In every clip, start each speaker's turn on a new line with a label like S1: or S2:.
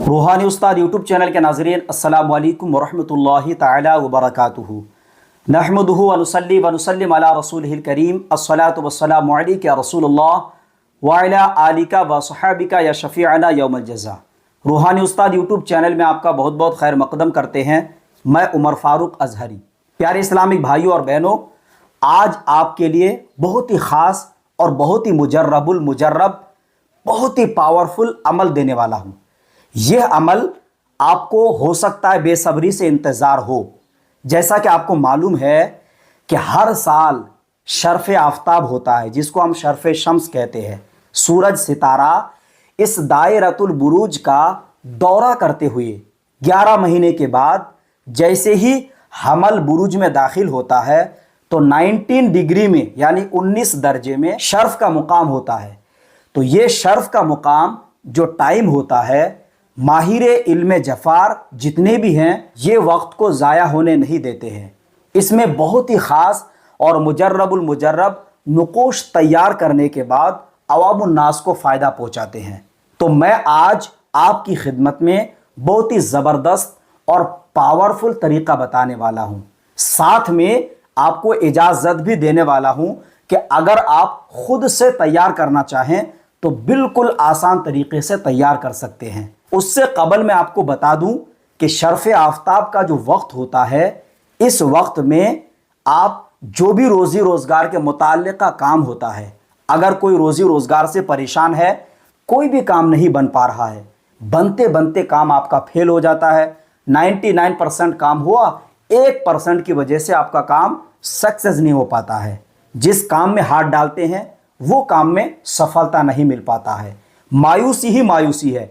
S1: रूहानी उस्ताद YouTube channel के नाज़रीन अस्सलामु अलैकुम वरहमतुल्लाहि तआला वबरकातुहू। नहमदुहु व नुसल्ली व नुसल्लिम अला रसूलिहिल करीम अस्सलातु वस्सलामु अलैका या रसूलल्लाह व अला आलिका व सहाबिका या शफ़ीअना यौमल जज़ा। रूहानी उस्ताद यूट्यूब चैनल में आपका बहुत बहुत खैर मक़दम करते हैं। मैं उमर फ़ारूक अज़हरी। प्यारे इस्लामिक भाइयों और बहनों, आज आपके लिए बहुत ही ख़ास और बहुत ही मुजर्रबुल मुजर्रब, बहुत ही पावरफुल अमल देने वाला हूँ। यह अमल आपको हो सकता है बेसब्री से इंतज़ार हो। जैसा कि आपको मालूम है कि हर साल शर्फ़ आफ्ताब होता है, जिसको हम शर्फ़ शम्स कहते हैं। सूरज सितारा इस दायरतुल बुरूज का दौरा करते हुए 11 महीने के बाद जैसे ही हमल बुरूज में दाखिल होता है तो 19 डिग्री में यानी 19 दर्जे में शर्फ़ का मुकाम होता है। तो ये शर्फ़ का मुकाम जो टाइम होता है, माहिरे इल्म जफ़ार जितने भी हैं ये वक्त को ज़ाया होने नहीं देते हैं। इसमें बहुत ही ख़ास और मुजर्रबुल मुजर्रब नुकोश तैयार करने के बाद अवामुन नास को फ़ायदा पहुँचाते हैं। तो मैं आज आपकी खिदमत में बहुत ही ज़बरदस्त और पावरफुल तरीक़ा बताने वाला हूँ। साथ में आपको इजाज़त भी देने वाला हूँ कि अगर आप ख़ुद से तैयार करना चाहें तो बिल्कुल आसान तरीक़े से तैयार कर सकते हैं। उससे कबल मैं आपको बता दूं कि शर्फ़ आफ्ताब का जो वक्त होता है, इस वक्त में आप जो भी रोज़ी रोज़गार के मुताल्लिक़ काम होता है, अगर कोई रोज़ी रोज़गार से परेशान है, कोई भी काम नहीं बन पा रहा है, बनते बनते काम आपका फेल हो जाता है, 99% काम हुआ, 1% की वजह से आपका काम सक्सेस नहीं हो पाता है। जिस काम में हाथ डालते हैं वो काम में सफलता नहीं मिल पाता है, मायूसी ही मायूसी है।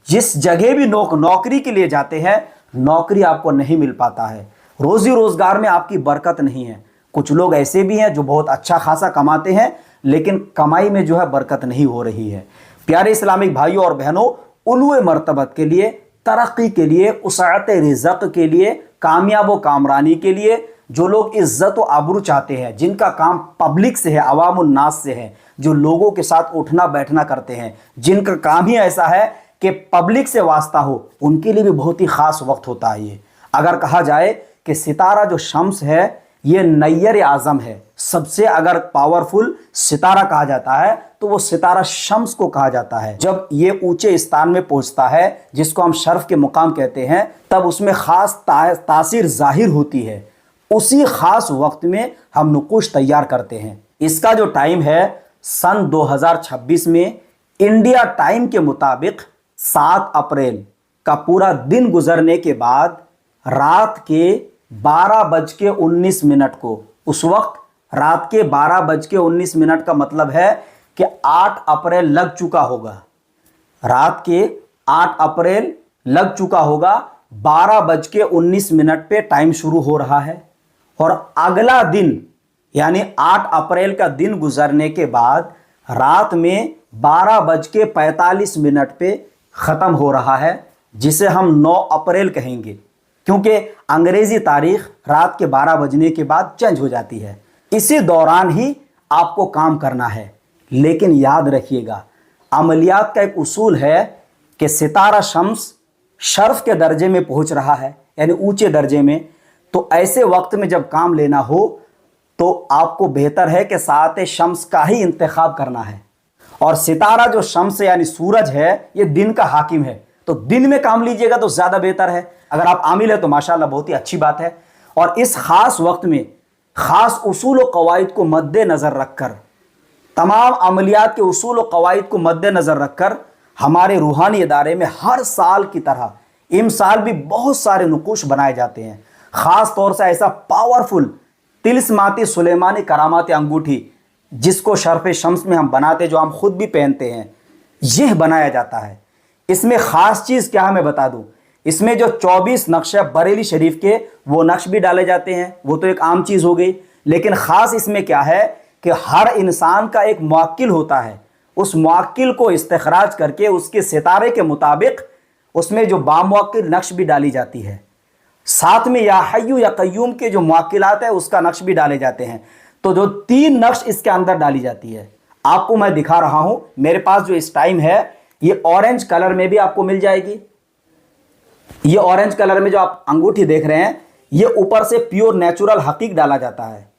S1: जिस जगह भी नौकरी के लिए जाते हैं, नौकरी आपको नहीं मिल पाता है, रोज़ी रोज़गार में आपकी बरकत नहीं है। कुछ लोग ऐसे भी हैं जो बहुत अच्छा खासा कमाते हैं लेकिन कमाई में जो है बरकत नहीं हो रही है। प्यारे इस्लामिक भाइयों और बहनों, उलूए मर्तबत के लिए, तरक्की के लिए, उसाअत रिज़्क़ के लिए, कामयाब व कामरानी के लिए, जो लोग इज़्ज़त व आबरू चाहते हैं, जिनका काम पब्लिक से है, अवामुन नास से है, जो लोगों के साथ उठना बैठना करते हैं, जिनका काम ही ऐसा है कि पब्लिक से वास्ता हो, उनके लिए भी बहुत ही ख़ास वक्त होता है ये। अगर कहा जाए कि सितारा जो शम्स है ये नैयर आज़म है, सबसे अगर पावरफुल सितारा कहा जाता है तो वो सितारा शम्स को कहा जाता है। जब ये ऊंचे स्थान में पहुंचता है, जिसको हम शर्फ के मुकाम कहते हैं, तब उसमें ख़ास तासीर ज़ाहिर होती है। उसी ख़ास वक्त में हम नुकुश तैयार करते हैं। इसका जो टाइम है सन 2026 में इंडिया टाइम के मुताबिक 7 अप्रैल का पूरा दिन गुजरने के बाद रात के 12:19 को, उस वक्त रात के 12:19 का मतलब है कि 8 अप्रैल लग चुका होगा। रात के 8 अप्रैल लग चुका होगा, 12:19 पे टाइम शुरू हो रहा है और अगला दिन यानी 8 अप्रैल का दिन गुजरने के बाद रात में 12:45 पे ख़त्म हो रहा है, जिसे हम 9 अप्रैल कहेंगे, क्योंकि अंग्रेज़ी तारीख रात के 12 बजने के बाद चेंज हो जाती है। इसी दौरान ही आपको काम करना है। लेकिन याद रखिएगा, अमलियात का एक उसूल है कि सितारा शम्स शर्फ के दर्जे में पहुंच रहा है, यानी ऊंचे दर्जे में। तो ऐसे वक्त में जब काम लेना हो तो आपको बेहतर है कि सात शम्स का ही इंतखाब करना है। और सितारा जो शम्स यानी सूरज है, ये दिन का हाकिम है, तो दिन में काम लीजिएगा तो ज़्यादा बेहतर है। अगर आप आमिल है तो माशाल्लाह बहुत ही अच्छी बात है। और इस ख़ास वक्त में ख़ास उसूल व क़वाइद को मद्देनज़र रखकर, तमाम अमलियात के उसूल व क़वाइद को मद्देनज़र रखकर हमारे रूहानी इदारे में हर साल की तरह इमसाल भी बहुत सारे नुकुश बनाए जाते हैं। ख़ास तौर से ऐसा पावरफुल तिलिस्माती सुलेमानी करामाती अंगूठी, जिसको शर्फ़ शम्स में हम बनाते, जो हम खुद भी पहनते हैं, यह बनाया जाता है। इसमें ख़ास चीज़ क्या है मैं बता दूं, इसमें जो 24 नक्श बरेली शरीफ के वो नक्श भी डाले जाते हैं, वो तो एक आम चीज़ हो गई। लेकिन ख़ास इसमें क्या है कि हर इंसान का एक मुवक्किल होता है, उस मुवक्किल को इस्तिखराज करके उसके सितारे के मुताबिक उसमें जो बामुवक्किल नक्श भी डाली जाती है। साथ में या हय्यू या कय्यूम के जो मुवक्किलात है उसका नक्श भी डाले जाते हैं। तो जो 3 नक्श इसके अंदर डाली जाती है, आपको मैं दिखा रहा हूं। मेरे पास जो इस टाइम है ये ऑरेंज कलर में भी आपको मिल जाएगी, ये ऑरेंज कलर में जो आप अंगूठी देख रहे हैं, ये ऊपर से प्योर नेचुरल हकीक डाला जाता है,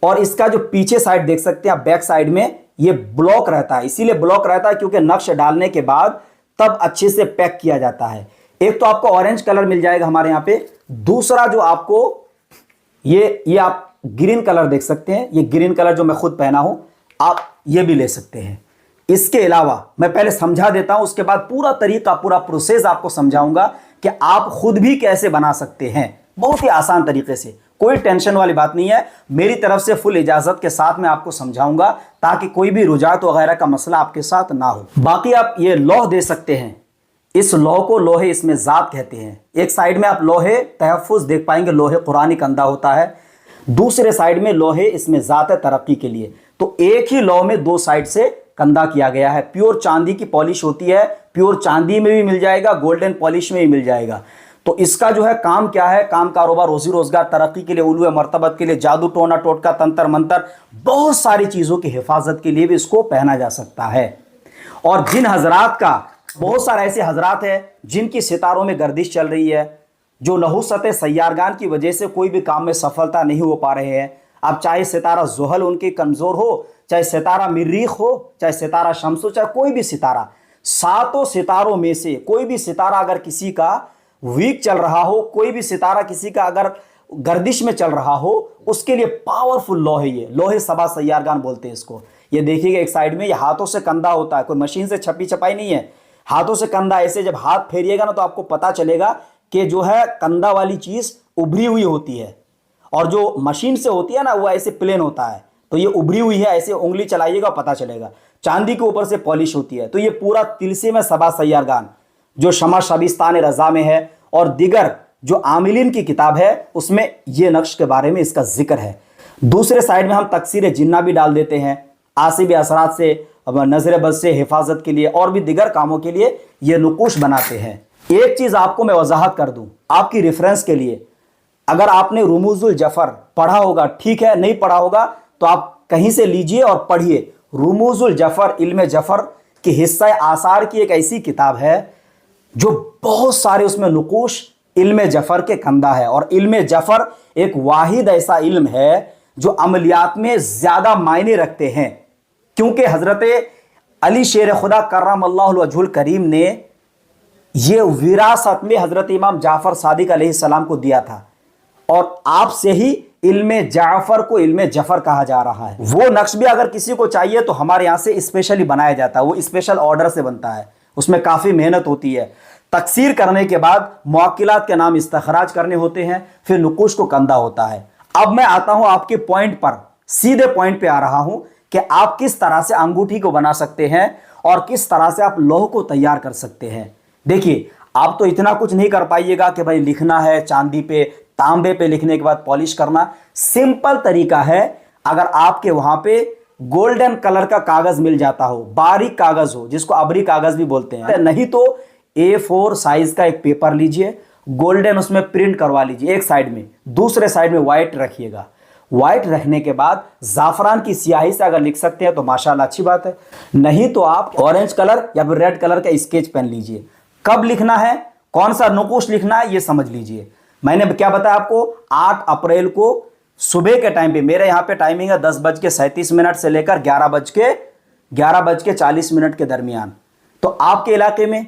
S1: और इसका जो पीछे साइड देख सकते हैं आप, बैक साइड में ये ब्लॉक रहता है। इसीलिए ब्लॉक रहता है क्योंकि नक्श डालने के बाद तब अच्छे से पैक किया जाता है। एक तो आपको ऑरेंज कलर मिल जाएगा हमारे यहाँ पे, दूसरा जो आपको ये आप ग्रीन कलर देख सकते हैं, ये ग्रीन कलर जो मैं खुद पहना हूं, आप ये भी ले सकते हैं। इसके अलावा मैं पहले समझा देता हूं, उसके बाद पूरा तरीका, पूरा प्रोसेस आपको समझाऊंगा कि आप खुद भी कैसे बना सकते हैं, बहुत ही आसान तरीके से। कोई टेंशन वाली बात नहीं है, मेरी तरफ से फुल इजाजत के साथ मैं आपको समझाऊंगा, ताकि कोई भी रुझात वगैरह का मसला आपके साथ ना हो। बाकी आप ये लौह दे सकते हैं, इस लौह को लोहे इसमें जात कहते हैं। एक साइड में आप लोहे तहफ़्फ़ुज़ देख पाएंगे, लोहे कुरानी कंधा होता है, दूसरे साइड में लोहे इसमें जात है तरक्की के लिए। तो एक ही लौह में दो साइड से कंधा किया गया है। प्योर चांदी की पॉलिश होती है, प्योर चांदी में भी मिल जाएगा, गोल्डन पॉलिश में भी मिल जाएगा। तो इसका जो है काम क्या है, काम कारोबार, रोजी रोजगार, तरक्की के लिए, उलूए मर्तबत के लिए, जादू टोना टोटका, तंत्र मंत्र, बहुत सारी चीज़ों की हिफाजत के लिए भी इसको पहना जा सकता है। और जिन हजरात का, बहुत सारे ऐसे हजरात हैं जिनकी सितारों में गर्दिश चल रही है, जो नहुसत सैयारगान की वजह से कोई भी काम में सफलता नहीं हो पा रहे हैं। अब चाहे सितारा ज़ुहल उनके कमज़ोर हो, चाहे सितारा मरीख हो, चाहे सितारा शम्स हो, चाहे कोई भी सितारा, सातों सितारों में से कोई भी सितारा अगर किसी का वीक चल रहा हो, कोई भी सितारा किसी का अगर गर्दिश में चल रहा हो, उसके लिए पावरफुल लोहे, ये लोहे सबा सैयारगान बोलते हैं इसको। ये देखिएगा एक साइड में ये हाथों से कंधा होता है, कोई मशीन से छपी छपाई नहीं है, हाथों से कंधा। ऐसे जब हाथ फेरिएगा ना तो आपको पता चलेगा कि जो है कंधा वाली चीज उभरी हुई होती है, और जो मशीन से होती है ना वो ऐसे प्लेन होता है। तो ये उभरी हुई है, ऐसे उंगली चलाइएगा पता चलेगा। चांदी के ऊपर से पॉलिश होती है। तो ये पूरा तिलसे में सबा सैयारगान जो शमा शबिस्तान रजा में है और दिगर जो आमिलीन की किताब है उसमें ये नक्श के बारे में इसका जिक्र है। दूसरे साइड में हम तकसीर जिन्ना भी डाल देते हैं, आसिब असरात से, नजर बद से हिफाजत के लिए और भी दिगर कामों के लिए ये नुकूश बनाते हैं। एक चीज आपको मैं वजाहत कर दूं आपकी रेफरेंस के लिए, अगर आपने रुमूजुल जफर पढ़ा होगा ठीक है, नहीं पढ़ा होगा तो आप कहीं से लीजिए और पढ़िए। रुमूजुल जफर इल्म जफर के हिस्सा आसार की एक ऐसी किताब है जो बहुत सारे उसमें नुकूश इल्म जफर के कंधा है। और इल्म जफर एक वाहिद ऐसा इल्म है जो अमलियात में ज्यादा मायने रखते हैं, क्योंकि हजरत अली शेर खुदा कर्रमल्लाहु वजहुल करीम ने ये विरासत में हजरत इमाम जाफर सादिक अलैहिस्सलाम को दिया था, और आपसे ही इल्म जाफर को इल्म जफर कहा जा रहा है। वो नक्श भी अगर किसी को चाहिए तो हमारे यहाँ से स्पेशली बनाया जाता है, वो स्पेशल ऑर्डर से बनता है, उसमें काफ़ी मेहनत होती है। तकसीर करने के बाद मुअक्किलात के नाम इस्तखराज करने होते हैं, फिर नुकूश को कंधा होता है। अब मैं आता हूं आपके पॉइंट पर, सीधे पॉइंट पे आ रहा हूं कि आप किस तरह से अंगूठी को बना सकते हैं और किस तरह से आप लौह को तैयार कर सकते हैं। देखिए, आप तो इतना कुछ नहीं कर पाइएगा कि भाई लिखना है चांदी पे, तांबे पे लिखने के बाद पॉलिश करना। सिंपल तरीका है, अगर आपके वहां पे गोल्डन कलर का कागज मिल जाता हो, बारीक कागज हो, जिसको अबरी कागज भी बोलते हैं, नहीं तो A4 साइज का एक पेपर लीजिए, गोल्डन उसमें प्रिंट करवा लीजिए एक साइड में, दूसरे साइड में व्हाइट रखिएगा। व्हाइट रखने के बाद जाफरान की स्याही से अगर लिख सकते हैं तो माशाल्लाह अच्छी बात है, नहीं तो आप ऑरेंज कलर या फिर रेड कलर का स्केच पेन लीजिए। कब लिखना है, कौन सा नुकूश लिखना है, ये समझ लीजिए। मैंने क्या बताया आपको, 8 अप्रैल को सुबह के टाइम पे, मेरे यहाँ पे टाइमिंग है 10:37 से लेकर 11:40 के दरमियान। तो आपके इलाके में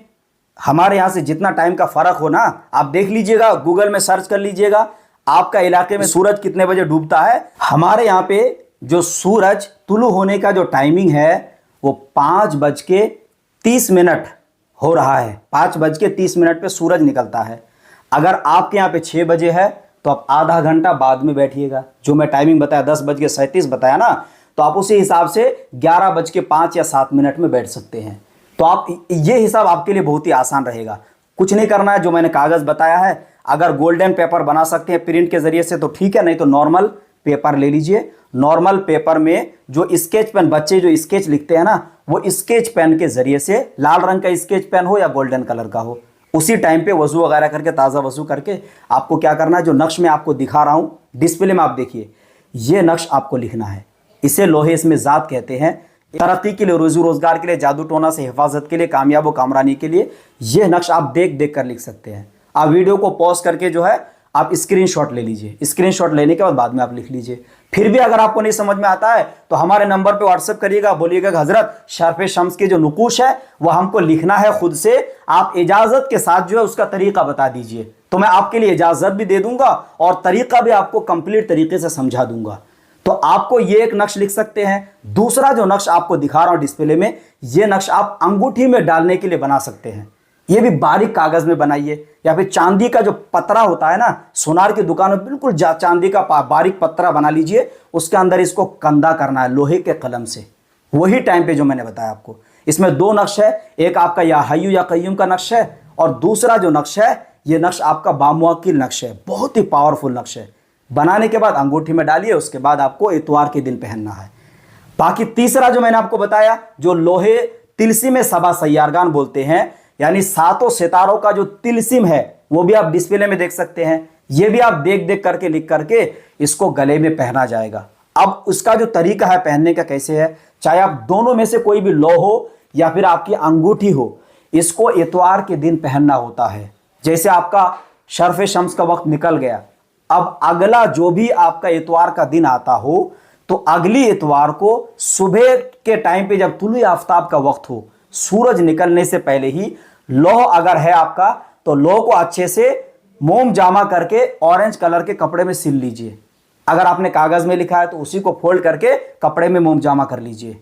S1: हमारे यहाँ से जितना टाइम का फर्क हो ना, आप देख लीजिएगा, गूगल में सर्च कर लीजिएगा आपका इलाके में सूरज कितने बजे डूबता है। हमारे यहाँ पे जो सूरज तुलू होने का जो टाइमिंग है वो 5:30 हो रहा है। 5:30 पे सूरज निकलता है। अगर आपके यहाँ पे 6 बजे है तो आप आधा घंटा बाद में बैठिएगा। जो मैं टाइमिंग बताया 10:37 बताया ना, तो आप उसी हिसाब से 11:05 या 7 मिनट में बैठ सकते हैं। तो आप ये हिसाब आपके लिए बहुत ही आसान रहेगा। कुछ नहीं करना है, जो मैंने कागज़ बताया है, अगर गोल्डन पेपर बना सकते हैं प्रिंट के ज़रिए से तो ठीक है, नहीं तो नॉर्मल पेपर ले लीजिए। नॉर्मल पेपर में जो स्केच पेन, बच्चे जो स्केच लिखते हैं ना, वो स्केच पेन के ज़रिए से, लाल रंग का स्केच पेन हो या गोल्डन कलर का हो, उसी टाइम पे वज़ू वगैरह करके, ताज़ा वज़ू करके आपको क्या करना है, जो नक्श में आपको दिखा रहा हूँ डिस्प्ले में, आप देखिए, ये नक्श आपको लिखना है। इसे लोहे इसमें ज़ात कहते हैं। तरक्की के लिए, रोजी रोजगार के लिए, जादू टोना से हिफाजत के लिए, कामयाब व कामरानी के लिए ये नक्श आप देख देख कर लिख सकते हैं। आप वीडियो को पॉज करके जो है आप स्क्रीनशॉट ले लीजिए। स्क्रीनशॉट लेने के बाद में आप लिख लीजिए। फिर भी अगर आपको नहीं समझ में आता है तो हमारे नंबर पे व्हाट्सएप करिएगा, बोलिएगा कि हजरत शर्फ शम्स के जो नुकूश है वह हमको लिखना है खुद से, आप इजाजत के साथ जो है उसका तरीका बता दीजिए, तो मैं आपके लिए इजाजत भी दे दूंगा और तरीका भी आपको कंप्लीट तरीके से समझा दूंगा। तो आपको ये एक नक्श लिख सकते हैं। दूसरा जो नक्श आपको दिखा रहा हूं डिस्प्ले में, ये नक्श आप अंगूठी में डालने के लिए बना सकते हैं। ये भी बारीक कागज में बनाइए, या फिर चांदी का जो पतरा होता है ना, सुनार की दुकान में बिल्कुल चांदी का बारीक पतरा बना लीजिए, उसके अंदर इसको कंधा करना है लोहे के कलम से, वही टाइम पे जो मैंने बताया आपको। इसमें दो नक्श है, एक आपका या हय्यू या कय्यूम का नक्श है, और दूसरा जो नक्श है ये नक्श आपका बामुवक्किल नक्श है, बहुत ही पावरफुल नक्श है। बनाने के बाद अंगूठी में डालिए, उसके बाद आपको इतवार के दिन पहनना है। बाकी तीसरा जो मैंने आपको बताया, जो लोहे तिलसिम सबा सैयारगान बोलते हैं, यानी सातों सितारों का जो तिलसिम है, वो भी आप डिस्प्ले में देख सकते हैं। ये भी आप देख देख करके लिख करके इसको गले में पहना जाएगा। अब उसका जो तरीका है पहनने का कैसे है, चाहे आप दोनों में से कोई भी लो हो या फिर आपकी अंगूठी हो, इसको इतवार के दिन पहनना होता है। जैसे आपका शर्फ शम्स का वक्त निकल गया, अब अगला जो भी आपका इतवार का दिन आता हो, तो अगली इतवार को सुबह के टाइम पे जब तुलुए आफ्ताब का वक्त हो, सूरज निकलने से पहले ही लौह अगर है आपका, तो लौह को अच्छे से मोम जामा करके ऑरेंज कलर के कपड़े में सिल लीजिए। अगर आपने कागज में लिखा है तो उसी को फोल्ड करके कपड़े में मोम जामा कर लीजिए।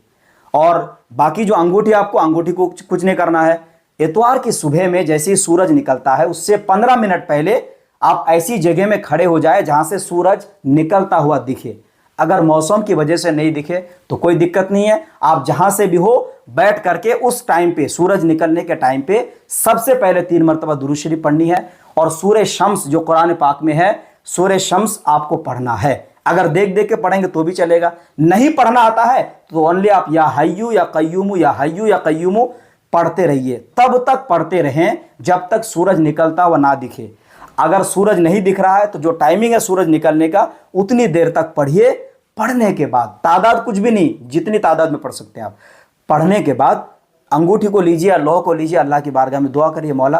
S1: और बाकी जो अंगूठी, आपको अंगूठी को कुछ नहीं करना है। इतवार की सुबह में जैसे ही सूरज निकलता है, उससे 15 मिनट पहले आप ऐसी जगह में खड़े हो जाए जहां से सूरज निकलता हुआ दिखे। अगर मौसम की वजह से नहीं दिखे तो कोई दिक्कत नहीं है, आप जहां से भी हो बैठ करके उस टाइम पे, सूरज निकलने के टाइम पे सबसे पहले 3 मरतबा दुरूद शरीफ पढ़नी है, और सूरह शम्स जो कुरान पाक में है, सूरह शम्स आपको पढ़ना है। अगर देख देख के पढ़ेंगे तो भी चलेगा, नहीं पढ़ना आता है तो ओनली आप या हय्यू या कय्यूम या हय्यू या कय्यूम पढ़ते रहिए, तब तक पढ़ते रहें जब तक सूरज निकलता हुआ ना दिखे। अगर सूरज नहीं दिख रहा है तो जो टाइमिंग है सूरज निकलने का, उतनी देर तक पढ़िए। पढ़ने के बाद तादाद कुछ भी नहीं, जितनी तादाद में पढ़ सकते हैं आप। पढ़ने के बाद अंगूठी को लीजिए या लौह को लीजिए, अल्लाह की बारगाह में दुआ करिए, मौला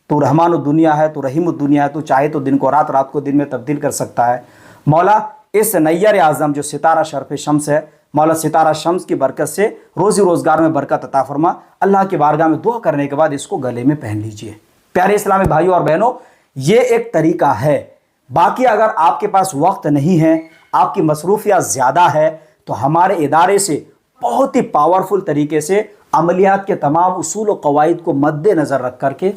S1: तू रहमान दुनिया है, तू रहीम दुनिया है, तू चाहे तो दिन को रात, रात को दिन में तब्दील कर सकता है। मौला इस नैयर आज़म जो सितारा शर्फ शम्स है, मौला सितारा शम्स की बरकत से रोजी रोजगार में बरकत अता फरमा। अल्लाह की बारगाह में दुआ करने के बाद इसको गले में पहन लीजिए। प्यारे इस्लामी भाइयों और बहनों, ये एक तरीका है। बाकी अगर आपके पास वक्त नहीं है, आपकी मसरूफियत ज़्यादा है, तो हमारे इदारे से बहुत ही पावरफुल तरीके से अमलियात के तमाम उसूल और कवायद को मद्देनज़र रख करके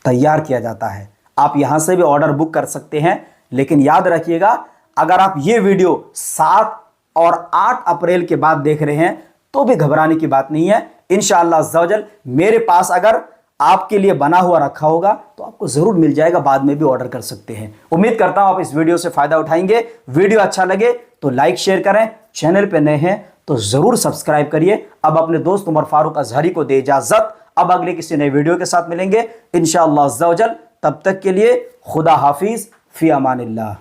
S1: तैयार किया जाता है। आप यहाँ से भी ऑर्डर बुक कर सकते हैं। लेकिन याद रखिएगा, अगर आप ये वीडियो 7 और 8 अप्रैल के बाद देख रहे हैं तो भी घबराने की बात नहीं है। इंशाअल्लाह अज़्ज़ा वजल मेरे पास अगर आपके लिए बना हुआ रखा होगा तो आपको ज़रूर मिल जाएगा, बाद में भी ऑर्डर कर सकते हैं। उम्मीद करता हूं आप इस वीडियो से फ़ायदा उठाएंगे। वीडियो अच्छा लगे तो लाइक शेयर करें, चैनल पे नए हैं तो ज़रूर सब्सक्राइब करिए। अब अपने दोस्त उमर फारूक अजहरी को दे इजाज़त। अब अगले किसी नए वीडियो के साथ मिलेंगे इंशाअल्लाह अज़्ज़ा वजल। तब तक के लिए खुदा हाफिज़, फ़ी अमानिल्लाह।